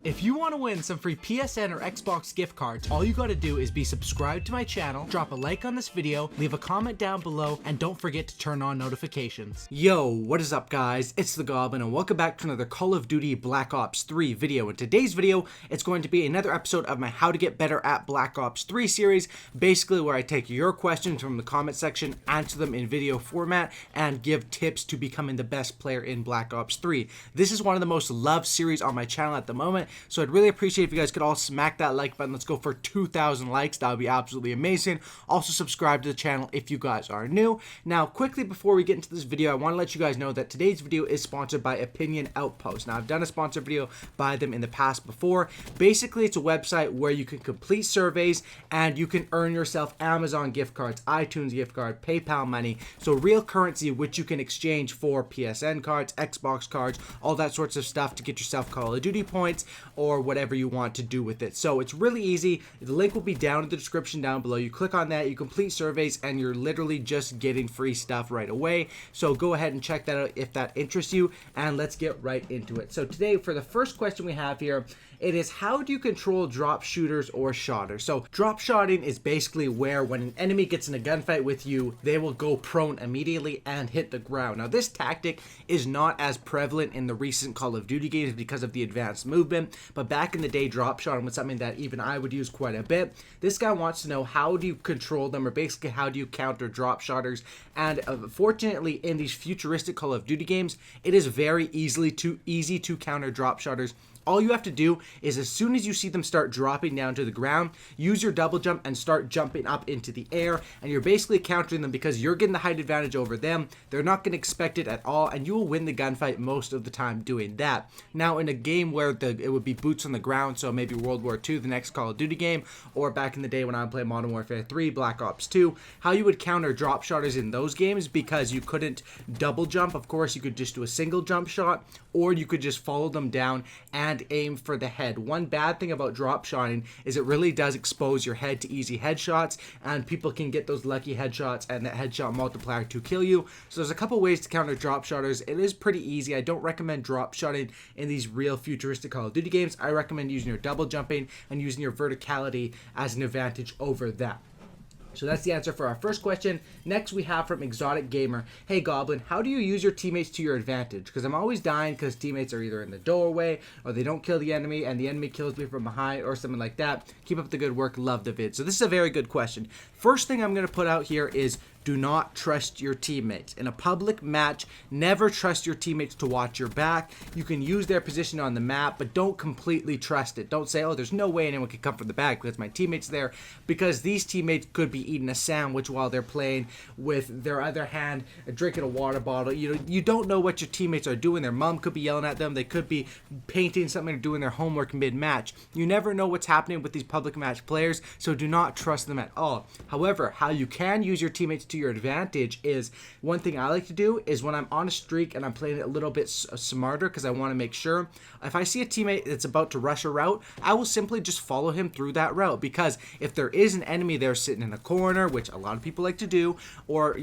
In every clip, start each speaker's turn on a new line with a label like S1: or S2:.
S1: If you want to win some free PSN or Xbox gift cards, all you gotta do is be subscribed to my channel, drop a like on this video, leave a comment down below, and don't forget to turn on notifications. Yo, what is up guys? It's the Goblin and welcome back to another Call of Duty Black Ops 3 video. In today's video, it's going to be another episode of my How to Get Better at Black Ops 3 series, basically where I take your questions from the comment section, answer them in video format, and give tips to becoming the best player in Black Ops 3. This is one of the most loved series on my channel at the moment, so I'd really appreciate if you guys could all smack that like button. Let's go for 2,000 likes. That would be absolutely amazing. Also subscribe to the channel if you guys are new. Now, quickly before we get into this video, I want to let you guys know that today's video is sponsored by Opinion Outpost. Now, I've done a sponsored video by them in the past before. Basically, it's a website where you can complete surveys and you can earn yourself Amazon gift cards, iTunes gift card, PayPal money. So real currency which you can exchange for PSN cards, Xbox cards, all that sorts of stuff to get yourself Call of Duty points or whatever you want to do with it. So it's really easy. The link will be down in the description down below. You click on that, you complete surveys, and you're literally just getting free stuff right away. So go ahead and check that out if that interests you, and let's get right into it. So today, for the first question we have here, it is how do you control drop shooters or shotters? So drop shotting is basically where when an enemy gets in a gunfight with you, they will go prone immediately and hit the ground. Now this tactic is not as prevalent in the recent Call of Duty games because of the advanced movement, but back in the day drop shotting was something that even I would use quite a bit. This guy wants to know how do you control them, or basically how do you counter drop shotters, and fortunately in these futuristic Call of Duty games, it is very easy to counter drop shotters. All you have to do is as soon as you see them start dropping down to the ground, use your double jump and start jumping up into the air, and you're basically countering them because you're getting the height advantage over them. They're not going to expect it at all, and you will win the gunfight most of the time doing that. Now in a game where it would be boots on the ground, so maybe World War II, the next Call of Duty game, or back in the day when I would play Modern Warfare 3, Black Ops 2, how you would counter drop shotters in those games, because you couldn't double jump, of course you could just do a single jump shot, or you could just follow them down and aim for the head. One bad thing about drop shotting is it really does expose your head to easy headshots, and people can get those lucky headshots and that headshot multiplier to kill you. So there's a couple ways to counter drop shotters. It is pretty easy. I don't recommend drop shotting in these real futuristic Call of Duty games. I recommend using your double jumping and using your verticality as an advantage over that. So that's the answer for our first question. Next we have from Exotic Gamer. Hey Goblin, how do you use your teammates to your advantage? Because I'm always dying because teammates are either in the doorway or they don't kill the enemy and the enemy kills me from behind or something like that. Keep up the good work. Love the vid. So this is a very good question. First thing I'm going to put out here is do not trust your teammates. In a public match, never trust your teammates to watch your back. You can use their position on the map, but don't completely trust it. Don't say, oh, there's no way anyone can come from the back because my teammate's there, because these teammates could be eating a sandwich while they're playing with their other hand, drinking a water bottle. You don't know what your teammates are doing. Their mom could be yelling at them. They could be painting something or doing their homework mid-match. You never know what's happening with these public match players, so do not trust them at all. However, how you can use your teammates to your advantage is, one thing I like to do is when I'm on a streak and I'm playing it a little bit smarter because I want to make sure if I see a teammate that's about to rush a route, I will simply just follow him through that route, because if there is an enemy there sitting in a corner, which a lot of people like to do, or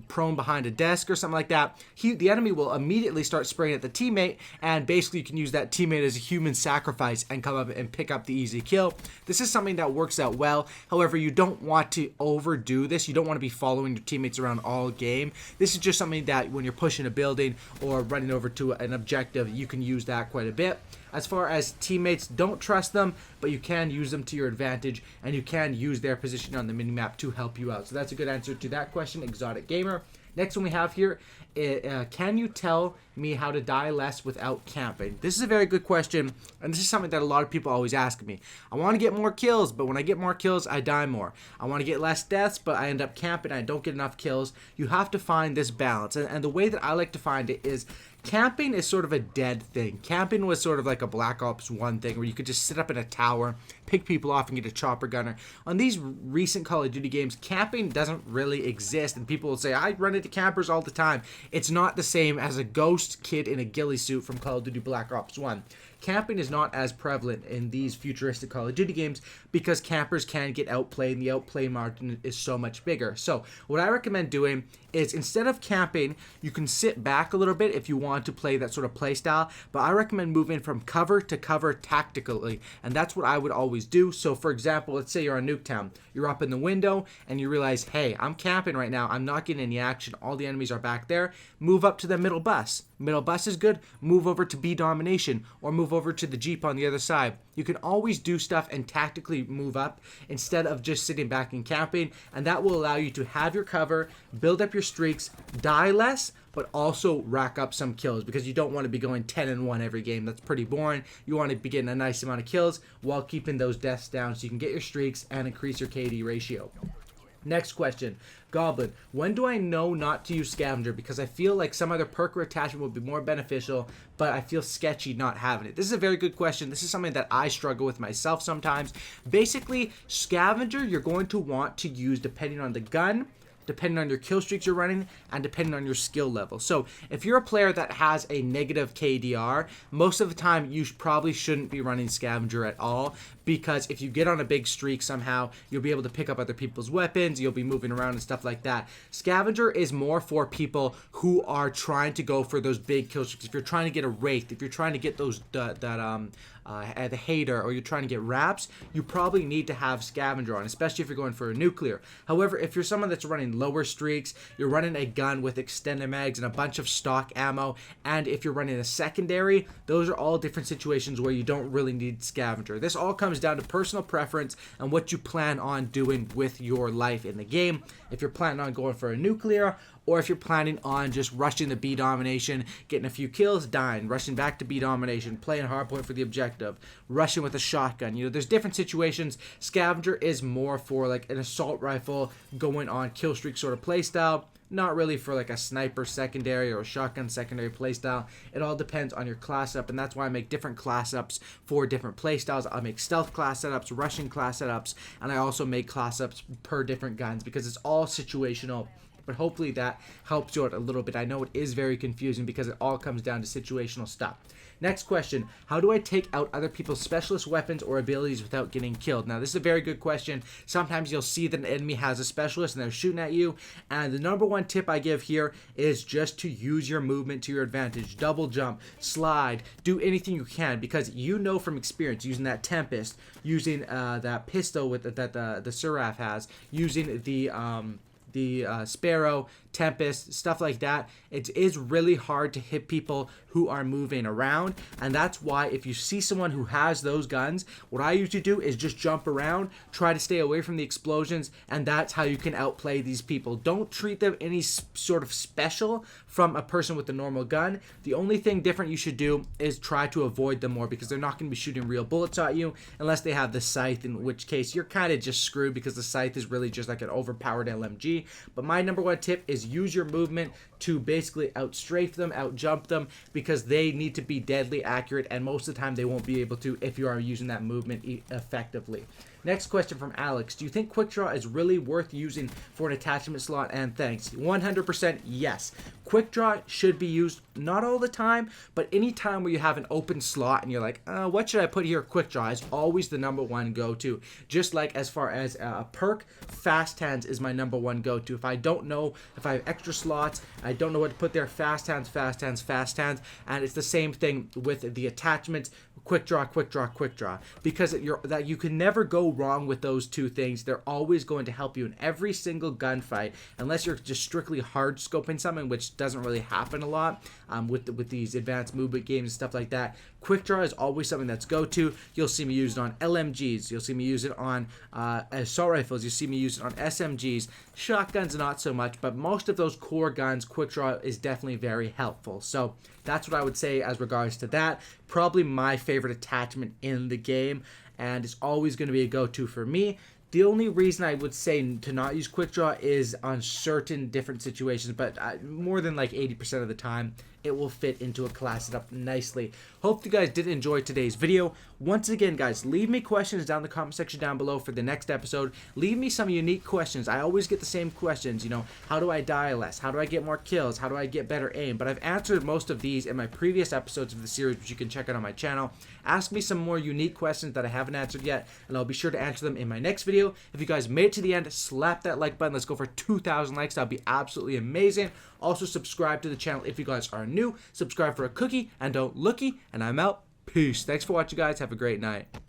S1: prone behind a desk or something like that, the enemy will immediately start spraying at the teammate, and basically you can use that teammate as a human sacrifice and come up and pick up the easy kill. This is something that works out well. However, you don't want to overdo this. You don't want to be following your teammates around all game. This is just something that when you're pushing a building or running over to an objective, you can use that quite a bit. As far as teammates, don't trust them, but you can use them to your advantage, and you can use their position on the minimap to help you out. So that's a good answer to that question, Exotic Gamer. Next one we have here, can you tell me how to die less without camping? This is a very good question, and this is something that a lot of people always ask me. I want to get more kills, but when I get more kills, I die more. I want to get less deaths, but I end up camping and I don't get enough kills. You have to find this balance, and the way that I like to find it is camping is sort of a dead thing. Camping was sort of like a Black Ops 1 thing where you could just sit up in a tower, pick people off, and get a chopper gunner. On these recent Call of Duty games, camping doesn't really exist, and people will say, I run into campers all the time. It's not the same as a ghost kid in a ghillie suit from Call of Duty Black Ops 1. camping is not as prevalent in these futuristic Call of Duty games because campers can get outplayed and the outplay margin is so much bigger. So what I recommend doing is instead of camping, you can sit back a little bit if you want to play that sort of play style, but I recommend moving from cover to cover tactically, and that's what I would always do. So for example, let's say you're on Nuketown, you're up in the window and you realize, hey, I'm camping right now, I'm not getting any action, all the enemies are back there. Move up to the middle bus. Middle bus is good. Move over to B domination or move over to the Jeep on the other side. You can always do stuff and tactically move up instead of just sitting back and camping, and that will allow you to have your cover, build up your streaks, die less, but also rack up some kills because you don't want to be going 10-1 every game. That's pretty boring. You want to be getting a nice amount of kills while keeping those deaths down so you can get your streaks and increase your KD ratio. Next question, Goblin. When do I know not to use Scavenger? Because I feel like some other perk or attachment would be more beneficial, but I feel sketchy not having it. This is a very good question. This is something that I struggle with myself sometimes. Basically, Scavenger you're going to want to use depending on the gun, depending on your kill streaks you're running, and depending on your skill level. So if you're a player that has a negative KDR, most of the time you probably shouldn't be running Scavenger at all, because if you get on a big streak somehow, you'll be able to pick up other people's weapons, you'll be moving around and stuff like that. Scavenger is more for people who are trying to go for those big kill streaks. If you're trying to get a Wraith, if you're trying to get those the Hater, or you're trying to get Wraps, you probably need to have Scavenger on, especially if you're going for a nuclear. However, if you're someone that's running lower streaks, you're running a gun with extended mags and a bunch of stock ammo, and if you're running a secondary, those are all different situations where you don't really need Scavenger. This all comes down to personal preference and what you plan on doing with your life in the game. If you're planning on going for a nuclear, or if you're planning on just rushing the B domination, getting a few kills, dying, rushing back to B domination, playing hardpoint for the objective, rushing with a shotgun. You know, there's different situations. Scavenger is more for like an assault rifle, going on kill streak sort of playstyle. Not really for like a sniper secondary or a shotgun secondary playstyle. It all depends on your class up, and that's why I make different class ups for different playstyles. I make stealth class setups, rushing class setups, and I also make class ups per different guns because it's all situational. But hopefully that helps you out a little bit. I know it is very confusing because it all comes down to situational stuff. Next question, how do I take out other people's specialist weapons or abilities without getting killed? Now, this is a very good question. Sometimes you'll see that an enemy has a specialist and they're shooting at you. And the number one tip I give here is just to use your movement to your advantage. Double jump, slide, do anything you can, because you know from experience using that Tempest, using that pistol with that the Seraph has, using the Sparrow, Tempest, stuff like that, it is really hard to hit people who are moving around, and that's why if you see someone who has those guns, what I usually do is just jump around, try to stay away from the explosions, and that's how you can outplay these people. Don't treat them any sort of special from a person with a normal gun. The only thing different you should do is try to avoid them more, because they're not going to be shooting real bullets at you unless they have the scythe, in which case you're kind of just screwed because the scythe is really just like an overpowered LMG. But my number one tip is use your movement to basically outstrafe them, outjump them, because they need to be deadly accurate, and most of the time they won't be able to if you are using that movement effectively. Next question from Alex. Do you think Quick Draw is really worth using for an attachment slot? And thanks. 100% yes. Quick Draw should be used not all the time, but any time where you have an open slot and you're like, what should I put here? Quick Draw is always the number one go-to. Just like as far as a perk, Fast Hands is my number one go-to. If I don't know, if I have extra slots, I don't know what to put there, Fast Hands, Fast Hands, Fast Hands. And it's the same thing with the attachments. Quick Draw, Quick Draw, Quick Draw, because you can never go wrong with those two things. They're always going to help you in every single gunfight, unless you're just strictly hard scoping something, which doesn't really happen a lot with these advanced movement games and stuff like that. Quick Draw is always something that's go-to. You'll see me use it on LMGs. You'll see me use it on assault rifles. You'll see me use it on SMGs. Shotguns, not so much, but most of those core guns, Quick Draw is definitely very helpful. So that's what I would say as regards to that. Probably my favorite attachment in the game, and it's always going to be a go-to for me. The only reason I would say to not use Quick Draw is on certain different situations, but more than like 80% of the time, it will fit into a class setup nicely. Hope you guys did enjoy today's video. Once again, guys, leave me questions down in the comment section down below for the next episode. Leave me some unique questions. I always get the same questions, you know, how do I die less? How do I get more kills? How do I get better aim? But I've answered most of these in my previous episodes of the series, which you can check out on my channel. Ask me some more unique questions that I haven't answered yet, and I'll be sure to answer them in my next video. If you guys made it to the end, slap that like button. Let's go for 2,000 likes. That'd be absolutely amazing. Also, subscribe to the channel if you guys are new. Subscribe for a cookie, and don't looky, and I'm out. Peace. Thanks for watching, guys. Have a great night.